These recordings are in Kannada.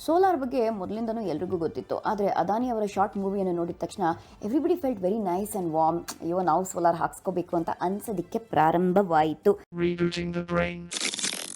ಸೋಲಾರ್ ಬಗ್ಗೆ ಮೊದಲಿಂದನೂ ಎಲ್ರಿಗೂ ಗೊತ್ತಿತ್ತು. ಆದರೆ ಅದಾನಿ ಅವರ ಶಾರ್ಟ್ ಮೂವಿಯನ್ನು ನೋಡಿದ ತಕ್ಷಣ everybody felt very nice and warm. ಅಯ್ಯೋ, ನಾವು ಸೋಲಾರ್ ಹಾಕ್ಸ್ಕೋಬೇಕು ಅಂತ ಅನ್ಸೋದಕ್ಕೆ ಪ್ರಾರಂಭವಾಯಿತು.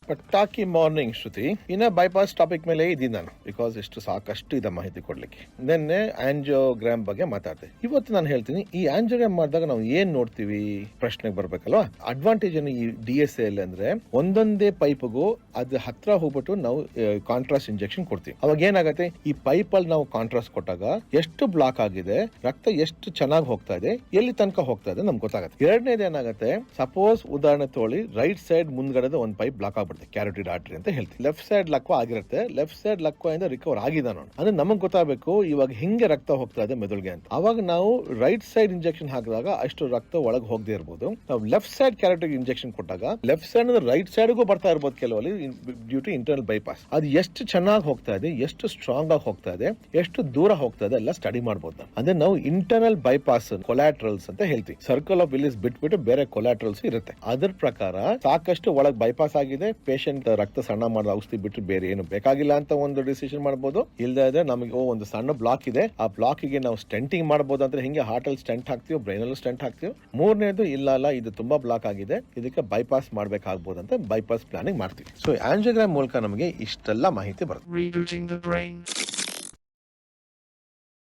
ಪಟಾಕಿ ಮಾರ್ನಿಂಗ್ ಶ್ರುತಿ. ಇನ್ನ ಬೈಪಾಸ್ ಟಾಪಿಕ್ ಮೇಲೆ ಇದ್ದೀನಿ ನಾನು, ಬಿಕಾಸ್ ಇಷ್ಟು ಸಾಕಷ್ಟು ಇದೆ ಮಾಹಿತಿ ಕೊಡ್ಲಿಕ್ಕೆ. ನಿನ್ನೆ ಆಂಜಿಯೋಗ್ರಾಮ್ ಬಗ್ಗೆ ಮಾತಾಡ್ದೆ. ಇವತ್ತು ನಾನು ಹೇಳ್ತೀನಿ, ಈ ಆಂಜಿಯೋಗ್ರಾಮ್ ಮಾಡಿದಾಗ ನಾವು ಏನ್ ನೋಡ್ತೀವಿ ಪ್ರಶ್ನೆಗೆ ಬರ್ಬೇಕಲ್ವಾ. ಅಡ್ವಾಂಟೇಜ್ ಏನು ಈ DSA ಅಂದ್ರೆ ಒಂದೊಂದೇ ಪೈಪ್ಗೂ ಅದು ಹತ್ರ ಹೋಗ್ಬಿಟ್ಟು ನಾವು ಕಾಂಟ್ರಾಸ್ಟ್ ಇಂಜೆಕ್ಷನ್ ಕೊಡ್ತೀವಿ. ಅವಾಗ ಏನಾಗುತ್ತೆ, ಈ ಪೈಪ್ ಅಲ್ಲಿ ನಾವು ಕಾಂಟ್ರಾಸ್ಟ್ ಕೊಟ್ಟಾಗ ಎಷ್ಟು ಬ್ಲಾಕ್ ಆಗಿದೆ, ರಕ್ತ ಎಷ್ಟು ಚೆನ್ನಾಗಿ ಹೋಗ್ತಾ ಇದೆ, ಎಲ್ಲಿ ತನಕ ಹೋಗ್ತಾ ಇದೆ ನಮ್ಗೆ ಗೊತ್ತಾಗುತ್ತೆ. ಎರಡನೇದು ಏನಾಗುತ್ತೆ, ಸಪೋಸ್ ಉದಾಹರಣೆ ತಗೊಳ್ಳಿ, ರೈಟ್ ಸೈಡ್ ಮುಂದ್ಗಡೆ ಒಂದು ಪೈಪ್ ಬ್ಲಾಕ್ ಆಗ್ಬಿಡುತ್ತೆ, ಕ್ಯಾರೋಟಿಡ್ ಆರ್ಟರಿ ಅಂತ ಹೇಳ್ತೀವಿ. ಲೆಫ್ಟ್ ಸೈಡ್ ಲಕ್ವ ಆಗಿರುತ್ತೆ, ಲೆಫ್ಟ್ ಸೈಡ್ ಲಕ್ವ ಇಂದ ರಿಕವರ್ ಆಗಿದ ನೋಡಿ. ಅಂದ್ರೆ ನಮಗ್ ಗೊತ್ತಾಗಬೇಕು ಇವಾಗ ಹಿಂಗೆ ರಕ್ತ ಹೋಗ್ತಾ ಇದೆ ಮೆದುಳಿಗೆ ಅಂತ. ಅವಾಗ ನಾವು ರೈಟ್ ಸೈಡ್ ಇಂಜೆಕ್ಷನ್ ಹಾಕಿದಾಗ ಅಷ್ಟು ರಕ್ತ ಒಳಗೆ ಹೋಗದೆ ಇರಬಹುದು. ನಾವು ಲೆಫ್ಟ್ ಸೈಡ್ ಕ್ಯಾರೋಟಿಡ್ ಇಂಜೆಕ್ಷನ್ ಕೊಟ್ಟಾಗ ಲೆಫ್ಟ್ ಸೈಡ್ ಅಂದ್ರೆ ರೈಟ್ ಸೈಡ್ಗೂ ಬರ್ತಾ ಇರಬಹುದು ಕೆಲವಲ್ಲಿ, ಡ್ಯೂ ಟು ಇಂಟರ್ನಲ್ ಬೈಪಾಸ್. ಅದು ಎಷ್ಟು ಚೆನ್ನಾಗಿ ಹೋಗ್ತಾ ಇದೆ, ಎಷ್ಟು ಸ್ಟ್ರಾಂಗ್ ಆಗಿ ಹೋಗ್ತಾ ಇದೆ, ಎಷ್ಟು ದೂರ ಹೋಗ್ತಾ ಇದೆ ಎಲ್ಲ ಸ್ಟಡಿ ಮಾಡಬಹುದು. ಅಂದ್ರೆ ನಾವು ಇಂಟರ್ನಲ್ ಬೈಪಾಸ್ ಕೊಲಾಟ್ರಲ್ಸ್ ಅಂತ ಹೇಳ್ತೀವಿ. ಸರ್ಕಲ್ ಆಫ್ ವಿಲಿಸ್ ಬಿಟ್ಬಿಟ್ಟು ಬೇರೆ ಕೊಲಾಟ್ರಲ್ಸ್ ಇರುತ್ತೆ. ಅದ್ರ ಪ್ರಕಾರ ಸಾಕಷ್ಟು ಒಳಗೆ ಬೈಪಾಸ್ ಆಗಿದೆ, ಪೇಷಂಟ್ ರಕ್ತ ಸಣ್ಣ ಮಾಡಿದ ಔಷಧಿ ಬಿಟ್ಟು ಬೇರೆ ಏನು ಬೇಕಾಗಿಲ್ಲ ಅಂತ ಒಂದು ಡಿಸಿಷನ್ ಮಾಡಬಹುದು. ಇಲ್ಲದೆ ಇದ್ರೆ ನಮಗೆ ಒಂದು ಸಣ್ಣ ಬ್ಲಾಕ್ ಇದೆ, ಆ ಬ್ಲಾಕ್ ಗೆ ನಾವು ಸ್ಟೆಂಟಿಂಗ್ ಮಾಡಬಹುದು. ಅಂದ್ರೆ ಹಿಂಗೆ ಹಾರ್ಟ್ ಅಲ್ಲಿ ಸ್ಟೆಂಟ್ ಹಾಕ್ತಿವಿ, ಬ್ರೈನ್ ಅಲ್ಲೂ ಸ್ಟೆಂಟ್ ಹಾಕ್ತಿವಿ. ಮೂರನೇದು ಇಲ್ಲ ಇದು ತುಂಬಾ ಬ್ಲಾಕ್ ಆಗಿದೆ, ಇದಕ್ಕೆ ಬೈಪಾಸ್ ಮಾಡ್ಬೇಕಾಗಬಹುದು ಅಂತ ಬೈಪಾಸ್ ಪ್ಲಾನಿಂಗ್ ಮಾಡ್ತೀವಿ. ಸೊ ಆಂಜಿಯೋಗ್ರಾಮ್ ಮೂಲಕ ನಮಗೆ ಇಷ್ಟೆಲ್ಲ ಮಾಹಿತಿ ಬರುತ್ತೆ.